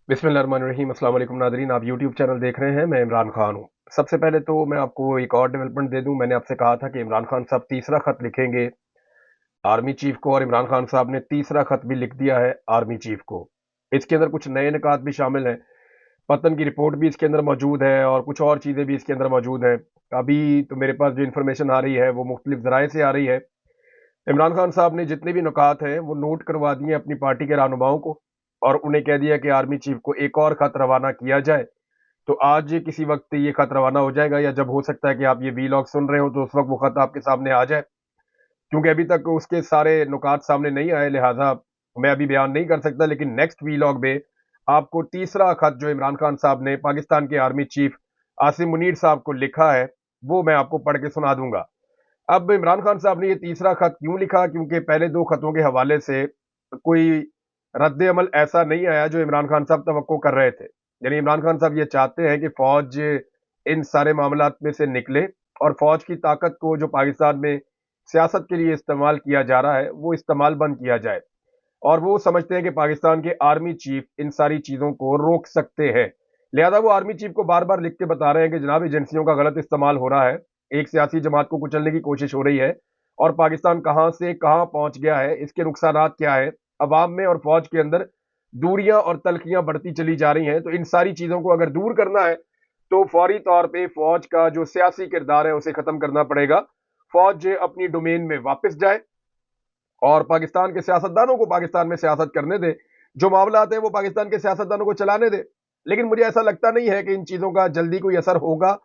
बिस्मिल्लाहिर्रहमानिर्रहीम। अस्सलाम वालेकुम नादरीन, आप यूट्यूब चैनल देख रहे हैं। मैं इमरान खान हूँ। सबसे पहले तो मैं आपको एक और डेवलपमेंट दे दूं। मैंने आपसे कहा था कि इमरान खान साहब तीसरा खत लिखेंगे आर्मी चीफ को, और इमरान खान साहब ने तीसरा खत भी लिख दिया है आर्मी चीफ को। इसके अंदर कुछ नए निकात भी शामिल हैं। पतन की रिपोर्ट भी इसके अंदर मौजूद है और कुछ और चीज़ें भी इसके अंदर मौजूद हैं। अभी तो मेरे पास जो इन्फॉर्मेशन आ रही है वो मुख्तलिफ ज़राए से आ रही है। इमरान खान साहब ने जितने भी नुकात हैं वो नोट करवा दिए अपनी पार्टी के रहनुमाओं को, और उन्हें कह दिया कि आर्मी चीफ को एक और खत रवाना किया जाए। तो आज किसी वक्त ये खत रवाना हो जाएगा, या जब हो सकता है कि आप ये वीलॉग सुन रहे हो तो उस वक्त वो खत आपके सामने आ जाए, क्योंकि अभी तक उसके सारे नुकात सामने नहीं आए, लिहाजा मैं अभी बयान नहीं कर सकता। लेकिन नेक्स्ट वीलॉग में आपको तीसरा खत जो इमरान खान साहब ने पाकिस्तान के आर्मी चीफ आसिम मुनीर साहब को लिखा है वो मैं आपको पढ़ के सुना दूंगा। अब इमरान खान साहब ने ये तीसरा खत क्यों लिखा, क्योंकि पहले दो खतों के हवाले से कोई रद्द अमल ऐसा नहीं आया जो इमरान खान साहब तवक्को कर रहे थे। यानी इमरान खान साहब ये चाहते हैं कि फौज इन सारे मामलात में से निकले और फौज की ताकत को जो पाकिस्तान में सियासत के लिए इस्तेमाल किया जा रहा है वो इस्तेमाल बंद किया जाए। और वो समझते हैं कि पाकिस्तान के आर्मी चीफ इन सारी चीज़ों को रोक सकते हैं। लिहाजा वो आर्मी चीफ को बार बार लिख के बता रहे हैं कि जनाब एजेंसियों का गलत इस्तेमाल हो रहा है, एक सियासी जमात को कुचलने की कोशिश हो रही है, और पाकिस्तान कहाँ से कहाँ पहुंच गया है, इसके नुकसानात क्या है, अवाम में और फौज के अंदर दूरियां और तलखियां बढ़ती चली जा रही हैं। तो इन सारी चीज़ों को अगर दूर करना है तो फौरी तौर पे फौज का जो सियासी किरदार है उसे ख़त्म करना पड़ेगा। फौज अपनी डोमेन में वापस जाए और पाकिस्तान के सियासतदानों को पाकिस्तान में सियासत करने दे। जो मामला आते हैं वो पाकिस्तान के सियासतदानों को चलाने दे। लेकिन मुझे ऐसा लगता नहीं है कि इन चीज़ों का जल्दी कोई असर होगा,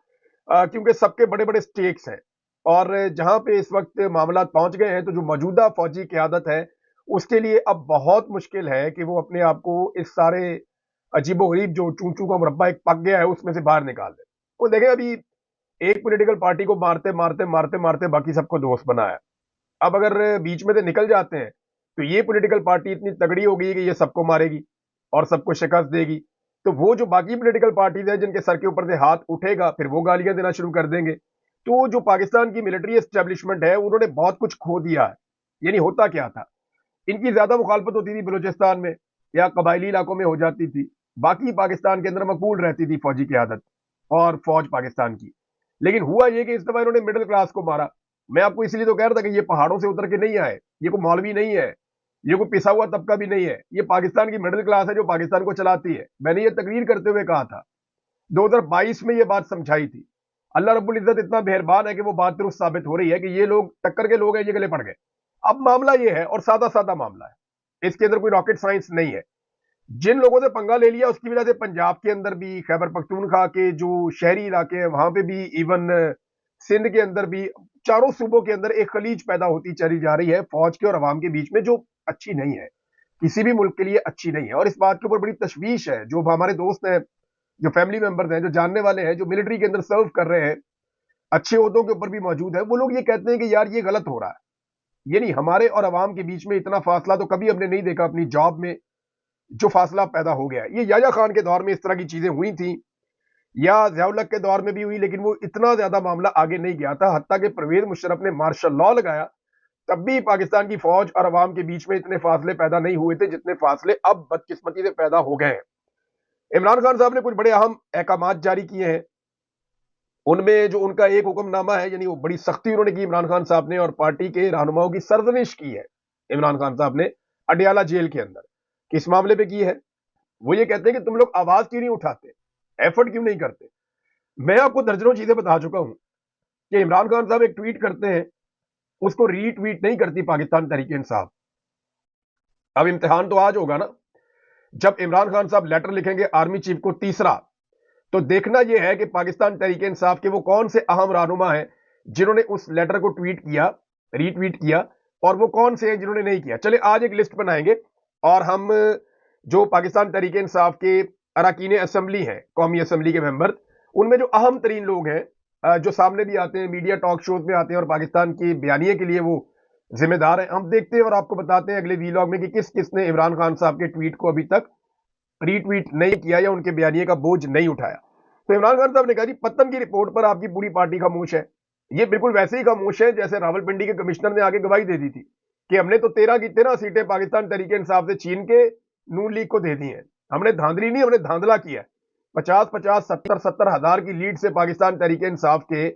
क्योंकि सबके बड़े बड़े स्टेक्स हैं। और जहां पे इस वक्त मामला पहुंच गए हैं तो जो मौजूदा फौजी क़यादत है उसके लिए अब बहुत मुश्किल है कि वो अपने आप को इस सारे अजीबोगरीब जो चूचू का मुरब्बा एक पक गया है उसमें से बाहर निकाल दे। वो देखें, अभी एक पॉलिटिकल पार्टी को मारते मारते मारते मारते बाकी सबको दोस्त बनाया। अब अगर बीच में से निकल जाते हैं तो ये पॉलिटिकल पार्टी इतनी तगड़ी हो गई है कि ये सबको मारेगी और सबको शिकस्त देगी। तो वो जो बाकी पॉलिटिकल पार्टीज हैं जिनके सर के ऊपर से हाथ उठेगा फिर वो गालियां देना शुरू कर देंगे। तो जो पाकिस्तान की मिलिट्री एस्टेब्लिशमेंट है उन्होंने बहुत कुछ खो दिया है। यानी होता क्या था, इनकी ज्यादा मुखालफत होती थी बलूचिस्तान में या कबायली इलाकों में हो जाती थी, बाकी पाकिस्तान के अंदर मकबूल रहती थी फौजी क़यादत और फौज पाकिस्तान की। लेकिन हुआ ये कि इस दफा इन्होंने मिडिल क्लास को मारा। मैं आपको इसलिए तो कह रहा था कि ये पहाड़ों से उतर के नहीं आए, ये कोई मौलवी नहीं है, ये कोई पिसा हुआ तबका भी नहीं है, ये पाकिस्तान की मिडिल क्लास है जो पाकिस्तान को चलाती है। मैंने ये तकरीर करते हुए कहा था, 2022 में ये बात समझाई थी। अल्लाह रब्बुल इज्जत इतना मेहरबान है कि वो बात दुरुस्त साबित हो रही है कि ये लोग टक्कर के लोग हैं, ये गले पड़ गए। अब मामला ये है, और सादा सादा मामला है, इसके अंदर कोई रॉकेट साइंस नहीं है। जिन लोगों से पंगा ले लिया उसकी वजह से पंजाब के अंदर भी, खैबर पख्तूनख्वा के जो शहरी इलाके हैं वहां पे भी, इवन सिंध के अंदर भी, चारों सूबों के अंदर एक खलीज पैदा होती चली जा रही है फौज के और अवाम के बीच में, जो अच्छी नहीं है, किसी भी मुल्क के लिए अच्छी नहीं है। और इस बात के ऊपर बड़ी तशवीश है। जो हमारे दोस्त हैं, जो फैमिली मेंबर्स हैं, जो जानने वाले हैं, जो मिलिट्री के अंदर सर्व कर रहे हैं, अच्छे ओहदों के ऊपर भी मौजूद है, वो लोग ये कहते हैं कि यार ये गलत हो रहा है। यानी हमारे और अवाम के बीच में इतना फासला तो कभी हमने नहीं देखा अपनी जॉब में, जो फासला पैदा हो गया है। ये याया खान के दौर में इस तरह की चीजें हुई थी, या ज़ियाउल हक के दौर में भी हुई, लेकिन वो इतना ज्यादा मामला आगे नहीं गया था। हत्ता कि परवेज मुशर्रफ ने मार्शल लॉ लगाया, तब भी पाकिस्तान की फौज और अवाम के बीच में इतने फासले पैदा नहीं हुए थे जितने फासले अब बदकिस्मती से पैदा हो गए हैं। इमरान खान साहब ने कुछ बड़े अहम अहकामात जारी किए हैं। उनमें जो उनका एक हुक्मनामा है, यानी वो बड़ी सख्ती उन्होंने की इमरान खान साहब ने, और पार्टी के रहनुमाओं की सरजनिश की है इमरान खान साहब ने अडियाला जेल के अंदर। किस मामले पे की है? वो ये कहते हैं कि तुम लोग आवाज क्यों नहीं उठाते, एफर्ट क्यों नहीं करते। मैं आपको दर्जनों चीजें बता चुका हूं कि इमरान खान साहब एक ट्वीट करते हैं, उसको रीट्वीट नहीं करती पाकिस्तान तहरीक इंसाफ। अब इम्तिहान तो आज होगा ना, जब इमरान खान साहब लेटर लिखेंगे आर्मी चीफ को तीसरा, तो देखना यह है कि पाकिस्तान तहरीक इंसाफ के वो कौन से अहम रहनुमा हैं जिन्होंने उस लेटर को ट्वीट किया, रीट्वीट किया, और वो कौन से हैं जिन्होंने नहीं किया। चले आज एक लिस्ट बनाएंगे और हम जो पाकिस्तान तहरीक इंसाफ के अरकान असम्बली हैं, कौमी असम्बली के मेंबर, उनमें जो अहम तरीन लोग हैं, जो सामने भी आते हैं, मीडिया टॉक शोज में आते हैं और पाकिस्तान की बयानिए के लिए वो जिम्मेदार हैं, हम देखते हैं और आपको बताते हैं अगले वीलॉग में कि किस किसने इमरान खान साहब के ट्वीट को अभी तक रीट्वीट नहीं किया या उनके बयानिए का बोझ नहीं उठाया। तो इमरान खान साहब ने कहा जी पत्तन की रिपोर्ट पर आपकी पूरी पार्टी खामोश है। ये बिल्कुल वैसे ही खामोश है जैसे रावलपिंडी के कमिश्नर ने आगे गवाही दे दी थी कि हमने तो 13 की 13 सीटें पाकिस्तान तहरीक इंसाफ से छीन के नून लीग को दे दी हैं। हमने धांधली नहीं, हमने धांधला किया है। 50-50, 70-70 हजार की लीड से पाकिस्तान तहरीक इंसाफ के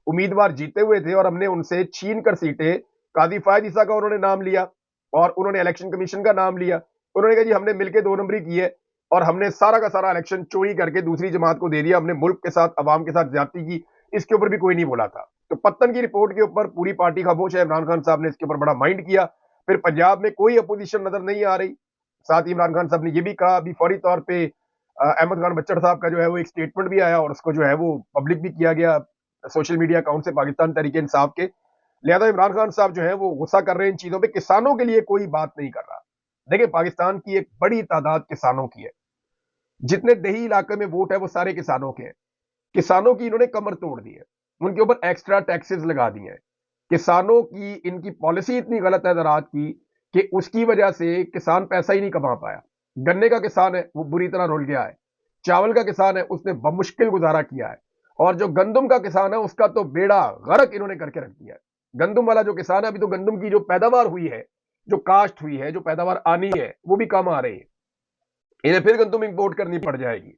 उम्मीदवार जीते हुए थे और हमने उनसे छीन कर सीटें, काजी फायद ईसा का उन्होंने नाम लिया और उन्होंने इलेक्शन कमीशन का नाम लिया। उन्होंने कहा जी हमने मिलकर 2 नंबरी की है और हमने सारा का सारा इलेक्शन चोरी करके दूसरी जमात को दे दिया, हमने मुल्क के साथ, अवाम के साथ ज्यादती की। इसके ऊपर भी कोई नहीं बोला था। तो पत्तन की रिपोर्ट के ऊपर पूरी पार्टी खामोश है। इमरान खान साहब ने इसके ऊपर बड़ा माइंड किया। फिर पंजाब में कोई अपोजिशन नजर नहीं आ रही। साथ ही इमरान खान साहब ने यह भी कहा, अभी फौरी तौर पे अहमद खान बच्चर साहब का जो है वो एक स्टेटमेंट भी आया और उसको जो है वो पब्लिक भी किया गया सोशल मीडिया अकाउंट से पाकिस्तान तहरीक इंसाफ के। लिहाजा इमरान खान साहब जो है वो गुस्सा कर रहे हैं इन चीजों पे, किसानों के लिए कोई बात नहीं कर रहा। देखिए, पाकिस्तान की एक बड़ी तादाद किसानों की है, जितने देही इलाके में वोट है वो सारे किसानों के हैं। किसानों की इन्होंने कमर तोड़ दी है, उनके ऊपर एक्स्ट्रा टैक्सेस लगा दिए हैं। किसानों की इनकी पॉलिसी इतनी गलत है ज़राअत की कि उसकी वजह से किसान पैसा ही नहीं कमा पाया। गन्ने का किसान है वो बुरी तरह रुल गया है, चावल का किसान है उसने बमुश्किल गुजारा किया है, और जो गंदम का किसान है उसका तो बेड़ा गर्क इन्होंने करके रख दिया है। गंदम वाला जो किसान है, अभी तो गंदम की जो पैदावार हुई है, जो काश्त हुई है, जो पैदावार आनी है, वो भी कम आ रही है। इन्हें फिर गंदम इंपोर्ट करनी पड़ जाएगी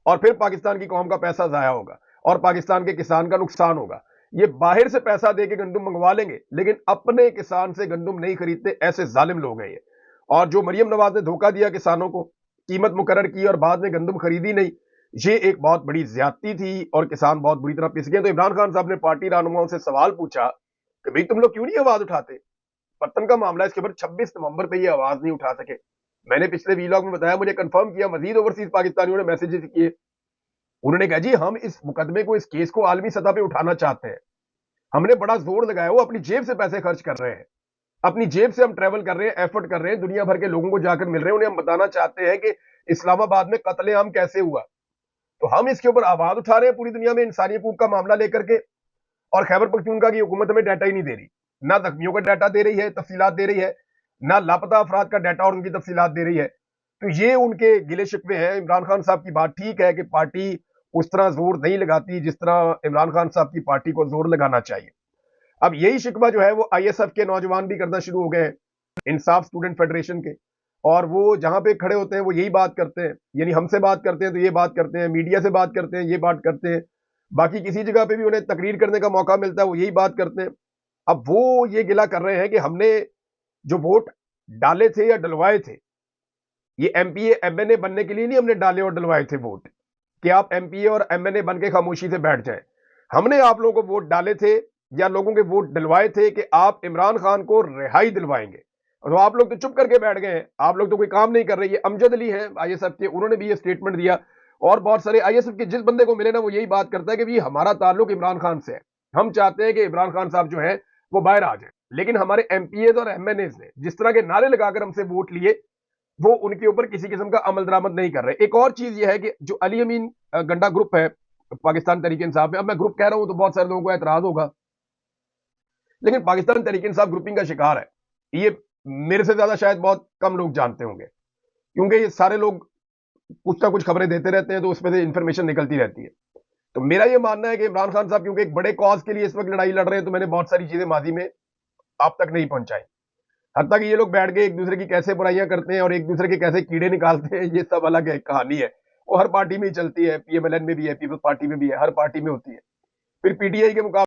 और फिर पाकिस्तान की कौम का पैसा जाया होगा और पाकिस्तान के किसान का नुकसान होगा। ये बाहर से पैसा देके गंदम मंगवा लेंगे लेकिन अपने किसान से गंदम नहीं खरीदते, ऐसे जालिम लोग हैं ये। और जो मरियम नवाज ने धोखा दिया किसानों को, कीमत मुकर्रर की और बाद में गंदम खरीदी नहीं, ये एक बहुत बड़ी ज्यादती थी और किसान बहुत बुरी तरह पिस गए। तो इमरान खान साहब ने पार्टी रहनुमाओं से सवाल पूछा कि भाई तुम लोग क्यों नहीं आवाज उठाते। पत्तन का मामला, इसके ऊपर 26 नवंबर पे ये आवाज नहीं उठा सके। मैंने पिछले वीलॉग में बताया, मुझे कंफर्म किया, मजीद ओवरसीज पाकिस्तानियों ने मैसेजेस किए। उन्होंने कहा जी हम इस मुकदमे को, इस केस को आलमी सतह पे उठाना चाहते हैं। हमने बड़ा जोर लगाया, वो अपनी जेब से पैसे खर्च कर रहे हैं, अपनी जेब से हम ट्रेवल कर रहे हैं, एफर्ट कर रहे हैं, दुनिया भर के लोगों को जाकर मिल रहे हैं, उन्हें हम बताना चाहते हैं कि इस्लामाबाद में कत्लेआम कैसे हुआ। तो हम इसके ऊपर आवाज उठा रहे हैं पूरी दुनिया में इंसानी हकूक का मामला लेकर के। और खैबर पख्तूनख्वा की हुकूमत हमें डाटा ही नहीं दे रही, ना जख्मियों का डाटा दे रही है, तफसीलात दे रही है, ना लापता अफराद का डाटा और उनकी तफसीलात दे रही है। तो ये उनके गिले शिकवे हैं। इमरान खान साहब की बात ठीक है कि पार्टी उस तरह जोर नहीं लगाती जिस तरह इमरान खान साहब की पार्टी को जोर लगाना चाहिए। अब यही शिकवा जो है वो आईएसएफ के नौजवान भी करना शुरू हो गए हैं, इंसाफ स्टूडेंट फेडरेशन के। और वो जहां पे खड़े होते हैं वो यही बात करते हैं, यानी हमसे बात करते हैं तो ये बात करते हैं, मीडिया से बात करते हैं ये बात करते हैं, बाकी किसी जगह पे भी उन्हें तकरीर करने का मौका मिलता है वो यही बात करते हैं। अब वो ये गिला कर रहे हैं कि हमने जो वोट डाले थे या डलवाए थे, ये एमपीए एमएनए बनने के लिए नहीं हमने डाले और डलवाए थे वोट कि आप एमपीए और एमएनए बन के खामोशी से बैठ जाएं। हमने आप लोगों को वोट डाले थे या लोगों के वोट डलवाए थे कि आप इमरान खान को रिहाई दिलवाएंगे, और आप लोग तो चुप करके बैठ गए हैं, आप लोग तो कोई काम नहीं कर रहे। ये अमजद अली हैं आईएसएफ के, उन्होंने भी ये स्टेटमेंट दिया और बहुत सारे आईएसएफ के जिस बंदे को मिले ना वो यही बात करता है कि भाई हमारा ताल्लुक इमरान खान से है, हम चाहते हैं कि इमरान खान साहब जो है वो बाहर आ जाए। लेकिन हमारे एमपीएज और एमएनएज ने जिस तरह के नारे लगाकर हमसे वोट लिए वो उनके ऊपर किसी किस्म का अमल दरामद नहीं कर रहे। एक और चीज ये है कि जो अली अमीन गंडा ग्रुप है पाकिस्तान तहरीक इंसाफ में, अब मैं ग्रुप कह रहा हूं तो बहुत सारे लोगों को एतराज होगा, लेकिन पाकिस्तान तहरीक इंसाफ ग्रुपिंग का शिकार है। ये मेरे से ज्यादा शायद बहुत कम लोग जानते होंगे, क्योंकि ये सारे लोग कुछ ना कुछ खबरें देते रहते हैं तो उसमें से इंफॉर्मेशन निकलती रहती है। तो मेरा ये मानना है कि इमरान खान साहब क्योंकि एक बड़े कॉज के लिए इस वक्त लड़ाई लड़ रहे हैं, तो मैंने बहुत सारी चीजें माजी में आप तक नहीं पहुंचाई। हत्ता कि ये लोग बैठ के एक दूसरे की कैसे बुराइयां करते हैं और एक दूसरे के कैसे कीड़े निकालते हैं, ये सब अलग एक कहानी है। वो हर पार्टी में ही चलती है, पीएमएलएन में भी है, पीपल्स पार्टी में भी है, हर पार्टी में होती है। फिर पीटीआई के मुकाबले